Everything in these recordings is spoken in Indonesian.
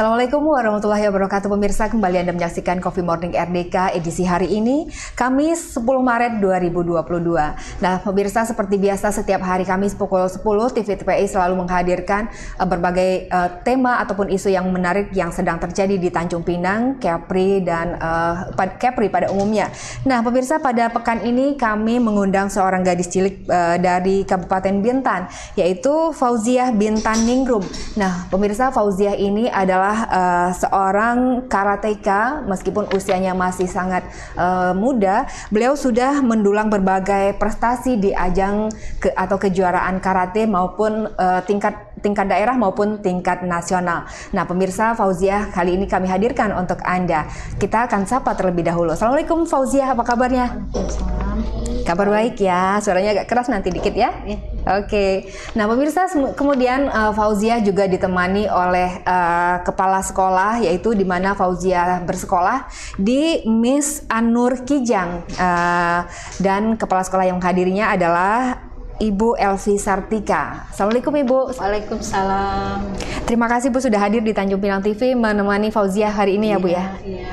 Assalamualaikum warahmatullahi wabarakatuh. Pemirsa, kembali Anda menyaksikan Coffee Morning RDK edisi hari ini, Kamis 10 Maret 2022. Nah, pemirsa, seperti biasa setiap hari Kamis pukul 10, TV TPI selalu menghadirkan berbagai tema ataupun isu yang menarik yang sedang terjadi di Tanjung Pinang, Kepri, dan Kepri pada umumnya. Nah, pemirsa, pada pekan ini kami mengundang seorang gadis cilik dari Kabupaten Bintan, yaitu Fauziah Bintan Ningrum. Nah, pemirsa, Fauziah ini adalah seorang karateka, meskipun usianya masih sangat muda. Beliau sudah mendulang berbagai prestasi di ajang atau kejuaraan karate maupun tingkat daerah maupun tingkat nasional. Nah, pemirsa, Fauziah kali ini kami hadirkan untuk Anda. Kita akan sapa terlebih dahulu. Assalamualaikum Fauziah, apa kabarnya? Kabar baik ya, suaranya agak keras nanti dikit ya. Oke. Nah, pemirsa, kemudian Fauziah juga ditemani oleh kepala sekolah, yaitu di mana Fauziah bersekolah di Miss Anur Kijang, dan kepala sekolah yang menghadirinya adalah Ibu Elvi Sartika. Assalamualaikum Ibu. Waalaikumsalam. Terima kasih Bu sudah hadir di Tanjung Pinang TV menemani Fauziah hari ini ya Bu ya. Iya.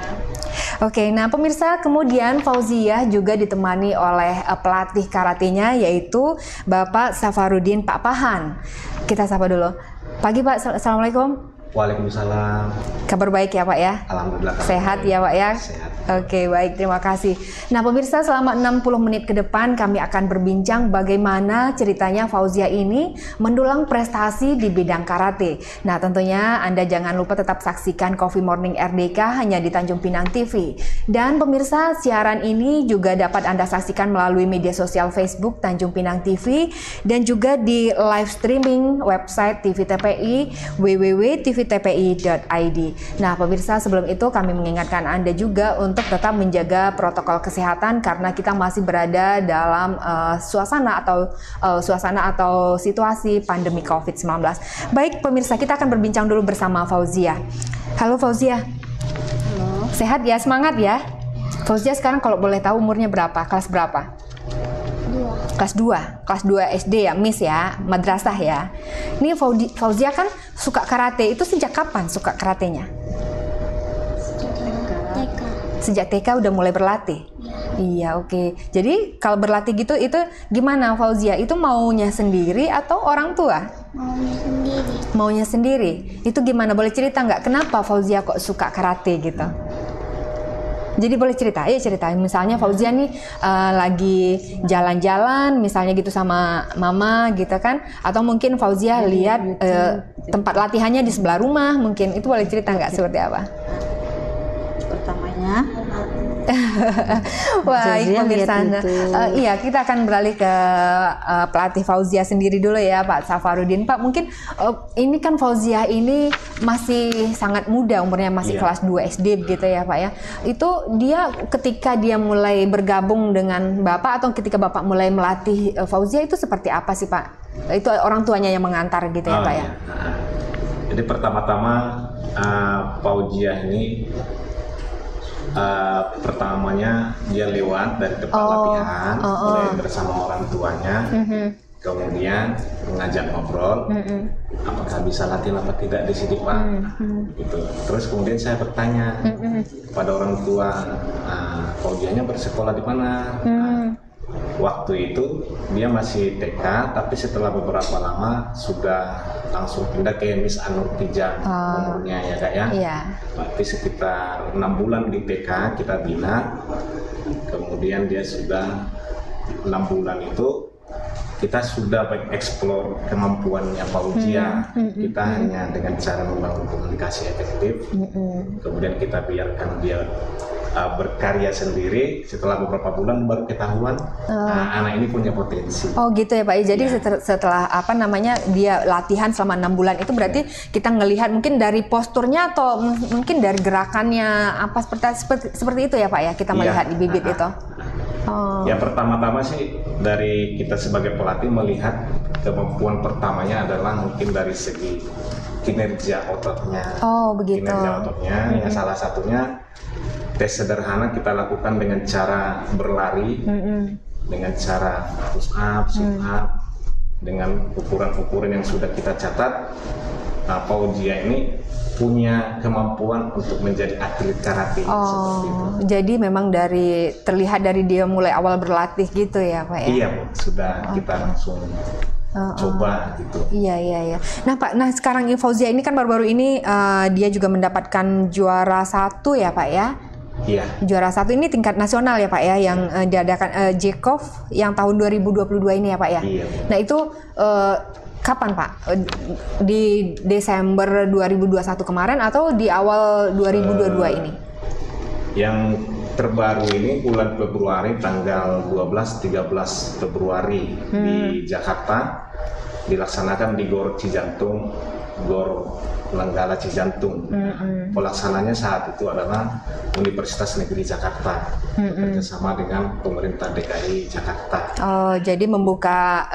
Oke, nah pemirsa, kemudian Fauziah juga ditemani oleh pelatih karatenya, yaitu Bapak Safarudin Pak Pahan. Kita sapa dulu. Pagi Pak, Assalamualaikum. Waalaikumsalam. Kabar baik ya Pak ya? Alhamdulillah. Sehat ya Pak ya? Sehat. Oke, baik, terima kasih. Nah pemirsa, selama 60 menit ke depan kami akan berbincang bagaimana ceritanya Fauziah ini mendulang prestasi di bidang karate. Nah tentunya Anda jangan lupa tetap saksikan Coffee Morning RDK hanya di Tanjung Pinang TV. Dan pemirsa, siaran ini juga dapat Anda saksikan melalui media sosial Facebook Tanjung Pinang TV dan juga di live streaming website TV TPI www.tvtpi.id. Nah pemirsa, sebelum itu kami mengingatkan Anda juga untuk tetap menjaga protokol kesehatan karena kita masih berada dalam suasana atau situasi pandemi COVID-19. Baik pemirsa, kita akan berbincang dulu bersama Fauziah. Halo Fauziah. Halo. Sehat ya, semangat ya. Fauziah sekarang kalau boleh tahu umurnya berapa? Kelas berapa? 2. Kelas 2. Kelas 2 SD ya, Miss ya, madrasah ya. Ini Fauziah kan suka karate. Itu sejak kapan suka karatenya? Sejak TK udah mulai berlatih? Iya, oke. Jadi kalau berlatih gitu, itu gimana Fauziah? Itu maunya sendiri atau orang tua? Maunya sendiri. Maunya sendiri. Itu gimana? Boleh cerita nggak? Kenapa Fauziah kok suka karate gitu? Jadi boleh cerita? Ayo cerita. Misalnya Fauziah nih lagi jalan-jalan, misalnya gitu sama mama gitu kan? Atau mungkin Fauziah lihat tempat latihannya di sebelah rumah, mungkin. Itu boleh cerita nggak seperti apa? Pertamanya baik pemirsa. Iya, kita akan beralih ke pelatih Fauziah sendiri dulu ya Pak Safarudin. Pak, mungkin ini kan Fauziah ini masih sangat muda, umurnya masih kelas 2 SD gitu ya Pak ya. Itu dia ketika dia mulai bergabung dengan Bapak atau ketika Bapak mulai melatih Fauziah itu seperti apa sih Pak? Itu orang tuanya yang mengantar gitu ya Pak ya? Jadi pertama-tama Fauziah ini pertamanya dia lewat dari tempat latihan mulai bersama orang tuanya, kemudian mengajak ngobrol, apakah bisa latihan apa tidak di sini Pak, gitu. Terus kemudian saya bertanya pada orang tua, Fauziahnya bersekolah di mana? Waktu itu dia masih TK, tapi setelah beberapa lama sudah langsung pindah ke Miss Anur Kijang umurnya ya Kak ya. Iya. Berarti sekitar 6 bulan di TK kita bina, kemudian dia sudah 6 bulan itu kita sudah mengeksplor kemampuannya Fauziah. Kita hanya dengan cara membangun komunikasi efektif, kemudian kita biarkan dia berkarya sendiri. Setelah beberapa bulan baru ketahuan anak ini punya potensi. Oh gitu ya Pak. Jadi setelah apa namanya dia latihan selama 6 bulan itu berarti kita ngelihat mungkin dari posturnya atau mungkin dari gerakannya apa seperti itu ya Pak ya, kita melihat di bibit itu. Yang pertama-tama sih dari kita sebagai pelatih melihat kemampuan pertamanya adalah mungkin dari segi kinerja ototnya. Oh begitu. Kinerja ototnya yang salah satunya tes sederhana kita lakukan dengan cara berlari, dengan cara push up, sit up, dengan ukuran-ukuran yang sudah kita catat. Fauziah ini punya kemampuan untuk menjadi atlet karate. Seperti itu. Jadi memang terlihat dari dia mulai awal berlatih gitu ya Pak ya? Iya Bu, sudah kita langsung coba gitu. Iya. Nah Pak, sekarang Fauzia ini kan baru-baru ini dia juga mendapatkan juara 1 ya Pak ya? Iya. Juara 1 ini tingkat nasional ya Pak ya, yang diadakan JCOF yang tahun 2022 ini ya Pak ya? Iya Bu. Nah itu kapan Pak? Di Desember 2021 kemarin atau di awal 2022 ini? Yang terbaru ini bulan Februari, tanggal 12-13 Februari di Jakarta, dilaksanakan di Gor Cijantung, Gor Nanggala Cijantung. Pelaksananya saat itu adalah Universitas Negeri Jakarta, bekerjasama dengan pemerintah DKI Jakarta. Oh, jadi membuka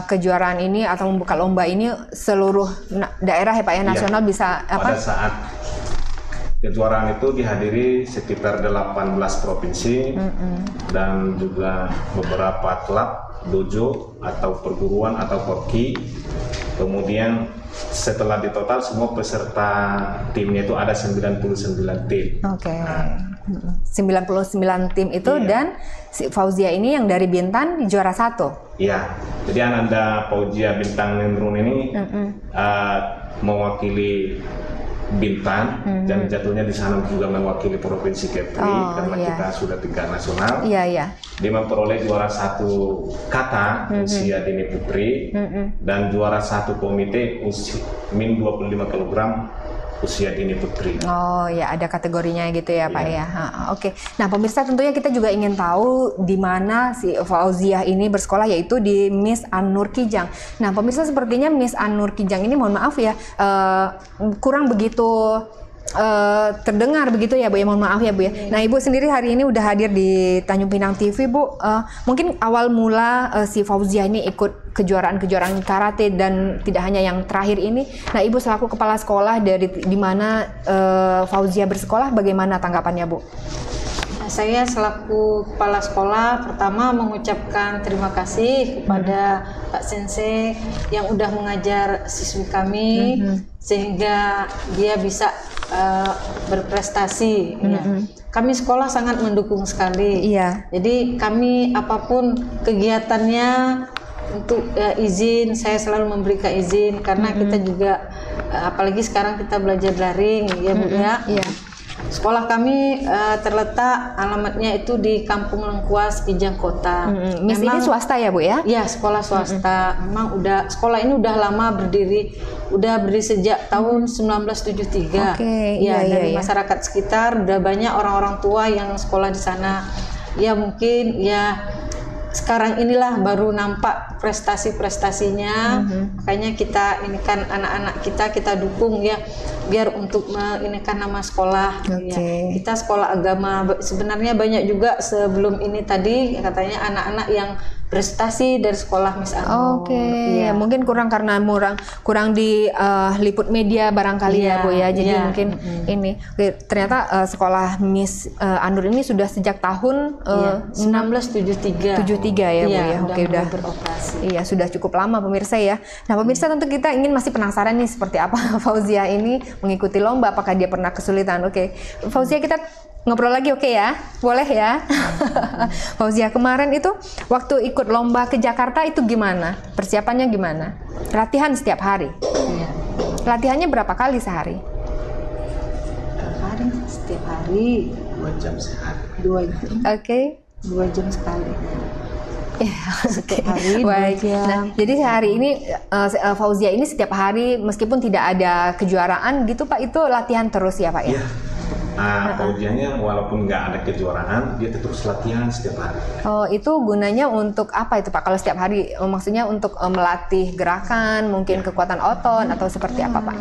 kejuaraan ini atau membuka lomba ini seluruh daerah ya Pak ya, nasional Iya. bisa apa? Pada saat kejuaraan itu dihadiri sekitar 18 provinsi dan juga beberapa klub, dojo atau perguruan atau porki. Kemudian setelah ditotal semua peserta timnya itu ada 99 tim. Oke. 99 tim itu. Iya. Dan si Fauzia ini yang dari Bintan juara 1. Iya. Jadi Ananda Fauzia Bintang Nindrun ini mewakili Bintan dan jatuhnya di sana juga mewakili Provinsi Kepri karena kita sudah tingkat nasional. Iya. Dia memperoleh juara 1 kata usia dini putri dan juara 1 komite min 25 kg usia dini putri. Oh ya, ada kategorinya gitu ya Pak ya. Oke. Nah pemirsa, tentunya kita juga ingin tahu di mana si Fauzia ini bersekolah, yaitu di Miss An-Nur Kijang. Nah pemirsa, sepertinya Miss An-Nur Kijang ini, mohon maaf ya, kurang begitu terdengar begitu ya Bu ya, mohon maaf ya Bu ya. Nah Ibu sendiri hari ini udah hadir di Tanjung Pinang TV Bu. Mungkin awal mula si Fauzia ini ikut kejuaraan-kejuaraan karate dan tidak hanya yang terakhir ini. Nah Ibu selaku kepala sekolah dari di mana Fauzia bersekolah, bagaimana tanggapannya Bu? Saya selaku kepala sekolah pertama mengucapkan terima kasih kepada Pak Sensei yang udah mengajar siswi kami sehingga dia bisa berprestasi. Ya. Kami sekolah sangat mendukung sekali. Iya. Jadi kami apapun kegiatannya untuk izin, saya selalu memberikan izin karena kita juga apalagi sekarang kita belajar daring ya Bu ya. Iya. Sekolah kami terletak alamatnya itu di Kampung Lengkuas, Kijang Kota. Miss ini swasta ya Bu ya? Ya, sekolah swasta. Memang sekolah ini udah lama berdiri, sejak tahun 1973. Oke, Ya, iya, dari iya. masyarakat sekitar udah banyak orang-orang tua yang sekolah di sana. Ya mungkin ya sekarang inilah baru nampak prestasi-prestasinya. Makanya kita ini kan anak-anak kita dukung ya, biar untuk ini kan nama sekolah. Ya. Kita sekolah agama. Sebenarnya banyak juga sebelum ini tadi katanya anak-anak yang prestasi dari sekolah Miss An-Nur. Ya, mungkin karena kurang di liput media barangkali ya Bu ya. Jadi mungkin ini ternyata sekolah Miss An-Nur ini sudah sejak tahun 1973. 73 ya Bu ya. Oke, udah beroperasi. Iya, sudah cukup lama pemirsa ya. Nah pemirsa, tentu kita masih penasaran nih seperti apa Fauzia ini mengikuti lomba, apakah dia pernah kesulitan. Oke, Fauzia, kita ngobrol lagi oke ya? Boleh ya? Fauzia, kemarin itu waktu ikut lomba ke Jakarta itu gimana? Persiapannya gimana? Latihan setiap hari? Iya. Latihannya berapa kali sehari? Setiap hari 2 jam sehari. 2 jam. Oke. 2 jam sekali. Ya, Setiap hari 2 baik. jam. Nah, jadi hari ini Fauzia ini setiap hari meskipun tidak ada kejuaraan gitu Pak, itu latihan terus ya Pak ya? Iya. Fauzianya walaupun nggak ada kejuaraan, dia terus latihan setiap hari. Oh, itu gunanya untuk apa itu Pak? Kalau setiap hari, maksudnya untuk melatih gerakan, mungkin kekuatan otot atau seperti apa Pak?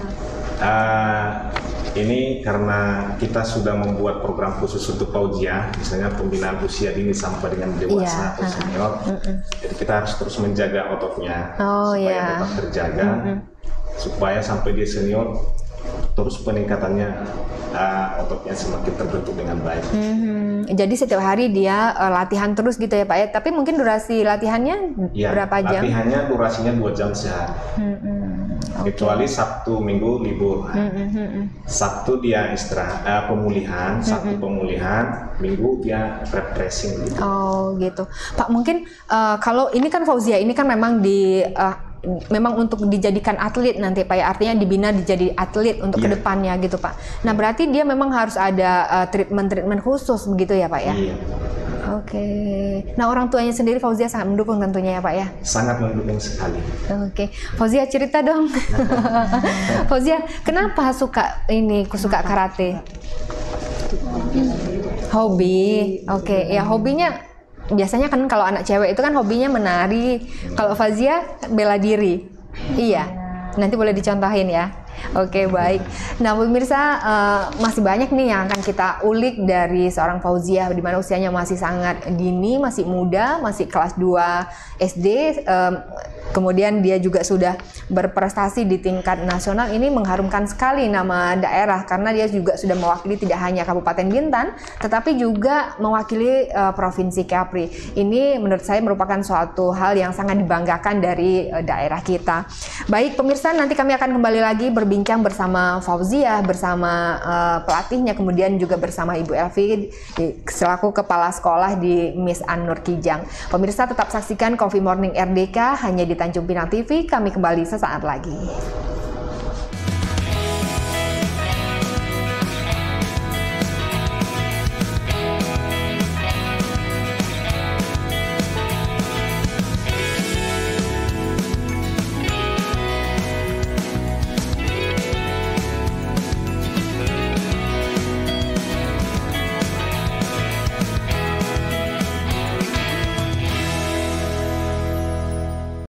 Ini karena kita sudah membuat program khusus untuk Fauzia, misalnya pembinaan usia dini sampai dengan dewasa atau senior. Jadi kita harus terus menjaga ototnya supaya tetap terjaga, supaya sampai dia senior terus peningkatannya ototnya semakin terbentuk dengan baik. Jadi setiap hari dia latihan terus gitu ya Pak ya? Tapi mungkin durasi latihannya berapa jam? Latihannya durasinya 2 jam sehari. kecuali Sabtu Minggu libur. Sabtu dia istirahat, pemulihan, Sabtu pemulihan, Minggu dia refreshing gitu. Oh gitu, Pak. Mungkin kalau ini kan Fauzia ini kan memang memang untuk dijadikan atlet nanti Pak ya, artinya dibina jadi atlet untuk kedepannya gitu Pak. Nah berarti dia memang harus ada treatment khusus begitu ya Pak ya? Iya. Oke. Nah orang tuanya sendiri Fauzia sangat mendukung tentunya ya Pak ya? Sangat mendukung sekali. Oke. Fauzia cerita dong. Fauzia kenapa suka karate? Hobi. Oke. Ya hobinya biasanya kan kalau anak cewek itu kan hobinya menari. Kalau Fauzia bela diri. Iya. Nanti boleh dicontohin ya. Oke, baik. Nah, pemirsa, masih banyak nih yang akan kita ulik dari seorang Fauzia, di mana usianya masih sangat dini, masih muda, masih kelas 2 SD. Kemudian dia juga sudah berprestasi di tingkat nasional. Ini mengharumkan sekali nama daerah karena dia juga sudah mewakili tidak hanya Kabupaten Bintan, tetapi juga mewakili Provinsi Kepri. Ini menurut saya merupakan suatu hal yang sangat dibanggakan dari daerah kita. Baik pemirsa, nanti kami akan kembali lagi berbincang bersama Fauzia, bersama pelatihnya, kemudian juga bersama Ibu Elvi selaku kepala sekolah di Miss An-Nur Kijang. Pemirsa tetap saksikan Coffee Morning RDK hanya di Tanjung Pinang TV. Kami kembali sesaat lagi.